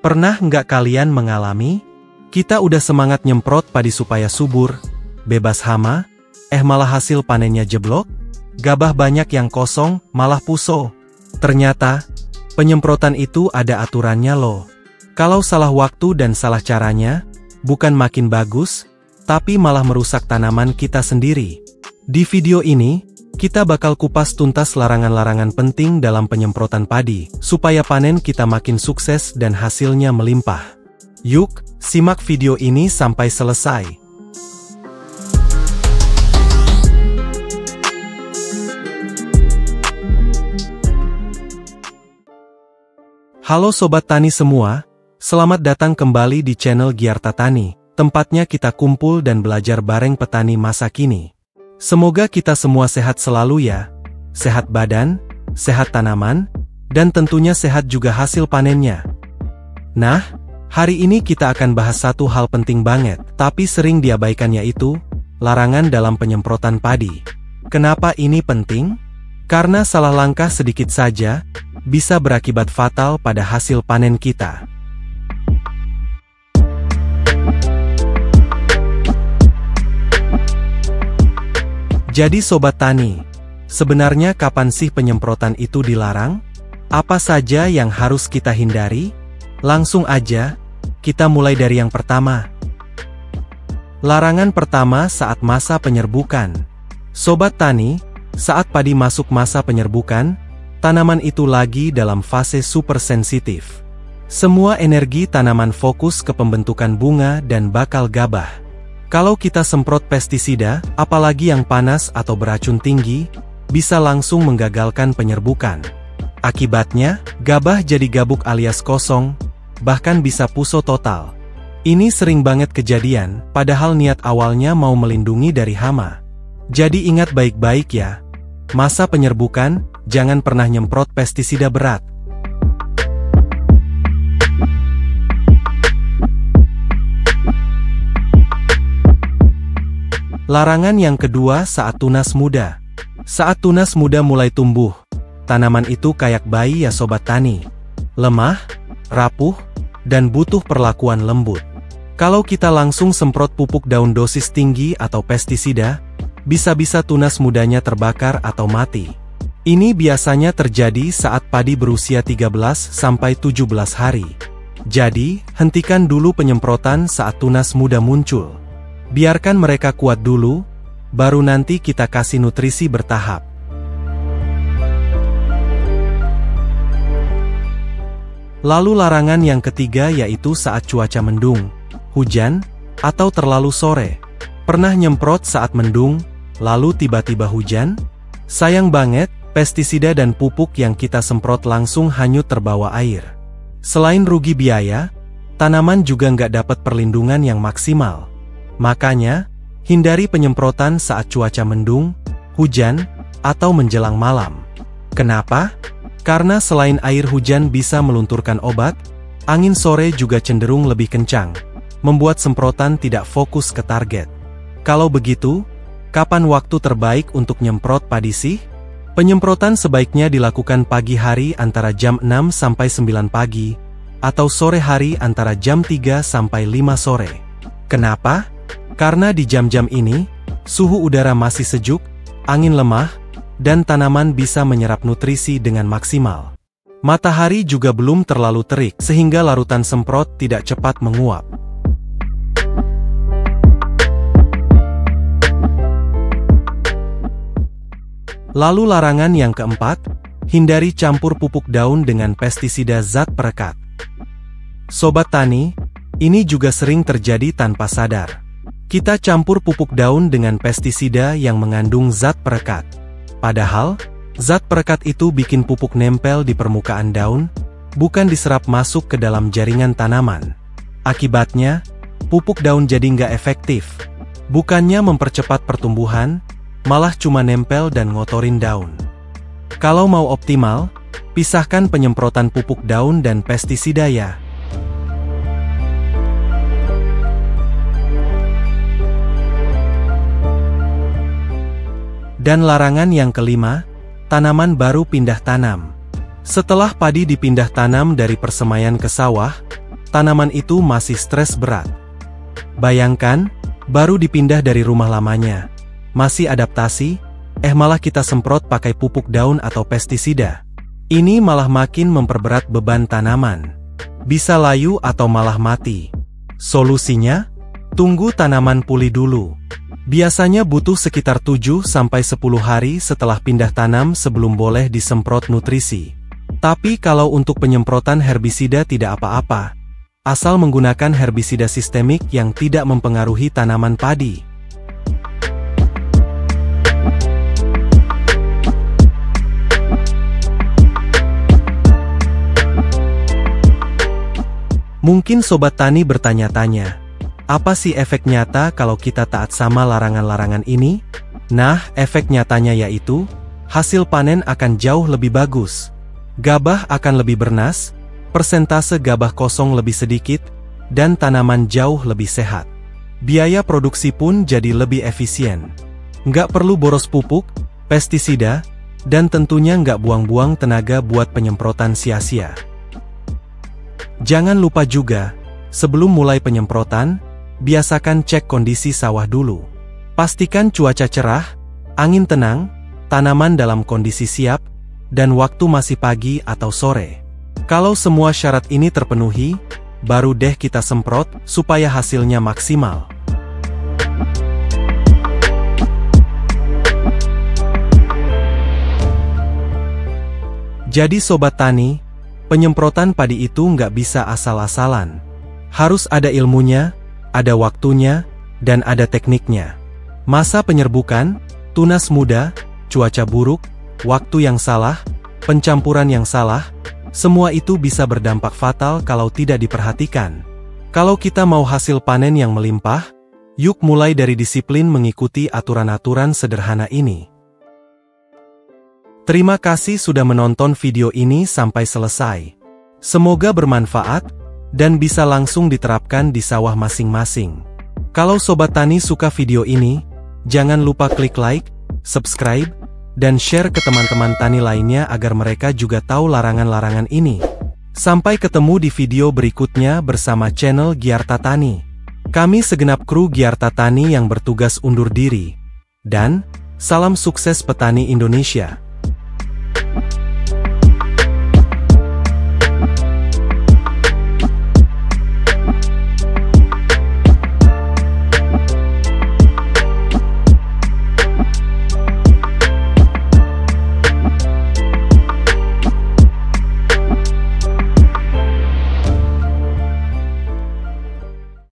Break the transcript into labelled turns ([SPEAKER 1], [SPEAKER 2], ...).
[SPEAKER 1] Pernah nggak kalian mengalami? Kita udah semangat nyemprot padi supaya subur, bebas hama, malah hasil panennya jeblok? Gabah banyak yang kosong, malah puso. Ternyata, penyemprotan itu ada aturannya loh. Kalau salah waktu dan salah caranya, bukan makin bagus, tapi malah merusak tanaman kita sendiri. Di video ini, kita bakal kupas tuntas larangan-larangan penting dalam penyemprotan padi, supaya panen kita makin sukses dan hasilnya melimpah. Yuk, simak video ini sampai selesai. Halo Sobat Tani semua, selamat datang kembali di channel Giarta Tani, tempatnya kita kumpul dan belajar bareng petani masa kini. Semoga kita semua sehat selalu ya, sehat badan, sehat tanaman, dan tentunya sehat juga hasil panennya. Nah, hari ini kita akan bahas satu hal penting banget, tapi sering diabaikan, yaitu larangan dalam penyemprotan padi. Kenapa ini penting? Karena salah langkah sedikit saja, bisa berakibat fatal pada hasil panen kita. Jadi Sobat Tani, sebenarnya kapan sih penyemprotan itu dilarang? Apa saja yang harus kita hindari? Langsung aja, kita mulai dari yang pertama. Larangan pertama saat masa penyerbukan. Sobat Tani, saat padi masuk masa penyerbukan, tanaman itu lagi dalam fase super sensitif. Semua energi tanaman fokus ke pembentukan bunga dan bakal gabah. Kalau kita semprot pestisida, apalagi yang panas atau beracun tinggi, bisa langsung menggagalkan penyerbukan. Akibatnya, gabah jadi gabuk alias kosong, bahkan bisa puso total. Ini sering banget kejadian, padahal niat awalnya mau melindungi dari hama. Jadi ingat baik-baik ya, masa penyerbukan, jangan pernah nyemprot pestisida berat. Larangan yang kedua saat tunas muda. Saat tunas muda mulai tumbuh, tanaman itu kayak bayi ya Sobat Tani. Lemah, rapuh, dan butuh perlakuan lembut. Kalau kita langsung semprot pupuk daun dosis tinggi atau pestisida, bisa-bisa tunas mudanya terbakar atau mati. Ini biasanya terjadi saat padi berusia 13-17 hari. Jadi, hentikan dulu penyemprotan saat tunas muda muncul. Biarkan mereka kuat dulu, baru nanti kita kasih nutrisi bertahap. Lalu larangan yang ketiga yaitu saat cuaca mendung, hujan, atau terlalu sore. Pernah nyemprot saat mendung, lalu tiba-tiba hujan? Sayang banget, pestisida dan pupuk yang kita semprot langsung hanyut terbawa air. Selain rugi biaya, tanaman juga nggak dapat perlindungan yang maksimal. Makanya, hindari penyemprotan saat cuaca mendung, hujan, atau menjelang malam. Kenapa? Karena selain air hujan bisa melunturkan obat, angin sore juga cenderung lebih kencang, membuat semprotan tidak fokus ke target. Kalau begitu, kapan waktu terbaik untuk nyemprot padi sih? Penyemprotan sebaiknya dilakukan pagi hari antara jam 6 sampai 9 pagi, atau sore hari antara jam 3 sampai 5 sore. Kenapa? Karena di jam-jam ini, suhu udara masih sejuk, angin lemah, dan tanaman bisa menyerap nutrisi dengan maksimal. Matahari juga belum terlalu terik, sehingga larutan semprot tidak cepat menguap. Lalu larangan yang keempat, hindari campur pupuk daun dengan pestisida zat perekat. Sobat Tani, ini juga sering terjadi tanpa sadar. Kita campur pupuk daun dengan pestisida yang mengandung zat perekat. Padahal, zat perekat itu bikin pupuk nempel di permukaan daun, bukan diserap masuk ke dalam jaringan tanaman. Akibatnya, pupuk daun jadi nggak efektif. Bukannya mempercepat pertumbuhan, malah cuma nempel dan ngotorin daun. Kalau mau optimal, pisahkan penyemprotan pupuk daun dan pestisida ya. Dan larangan yang kelima, tanaman baru pindah tanam. Setelah padi dipindah tanam dari persemaian ke sawah, tanaman itu masih stres berat. Bayangkan, baru dipindah dari rumah lamanya, masih adaptasi, malah kita semprot pakai pupuk daun atau pestisida. Ini malah makin memperberat beban tanaman. Bisa layu atau malah mati. Solusinya? Tunggu tanaman pulih dulu. Biasanya butuh sekitar 7-10 hari setelah pindah tanam sebelum boleh disemprot nutrisi. Tapi kalau untuk penyemprotan herbisida tidak apa-apa, asal menggunakan herbisida sistemik yang tidak mempengaruhi tanaman padi. Mungkin Sobat Tani bertanya-tanya, apa sih efek nyata kalau kita taat sama larangan-larangan ini? Nah, efek nyatanya yaitu, hasil panen akan jauh lebih bagus. Gabah akan lebih bernas, persentase gabah kosong lebih sedikit, dan tanaman jauh lebih sehat. Biaya produksi pun jadi lebih efisien. Nggak perlu boros pupuk, pestisida, dan tentunya nggak buang-buang tenaga buat penyemprotan sia-sia. Jangan lupa juga, sebelum mulai penyemprotan, biasakan cek kondisi sawah dulu. Pastikan cuaca cerah, angin tenang, tanaman dalam kondisi siap, dan waktu masih pagi atau sore. Kalau semua syarat ini terpenuhi, baru deh kita semprot supaya hasilnya maksimal. Jadi Sobat Tani, penyemprotan padi itu nggak bisa asal-asalan. Harus ada ilmunya, ada waktunya, dan ada tekniknya. Masa penyerbukan, tunas muda, cuaca buruk, waktu yang salah, pencampuran yang salah, semua itu bisa berdampak fatal kalau tidak diperhatikan. Kalau kita mau hasil panen yang melimpah, yuk mulai dari disiplin mengikuti aturan-aturan sederhana ini. Terima kasih sudah menonton video ini sampai selesai. Semoga bermanfaat, dan bisa langsung diterapkan di sawah masing-masing. Kalau Sobat Tani suka video ini, jangan lupa klik like, subscribe, dan share ke teman-teman tani lainnya agar mereka juga tahu larangan-larangan ini. Sampai ketemu di video berikutnya bersama channel Giarta Tani. Kami segenap kru Giarta Tani yang bertugas undur diri. Dan, salam sukses petani Indonesia.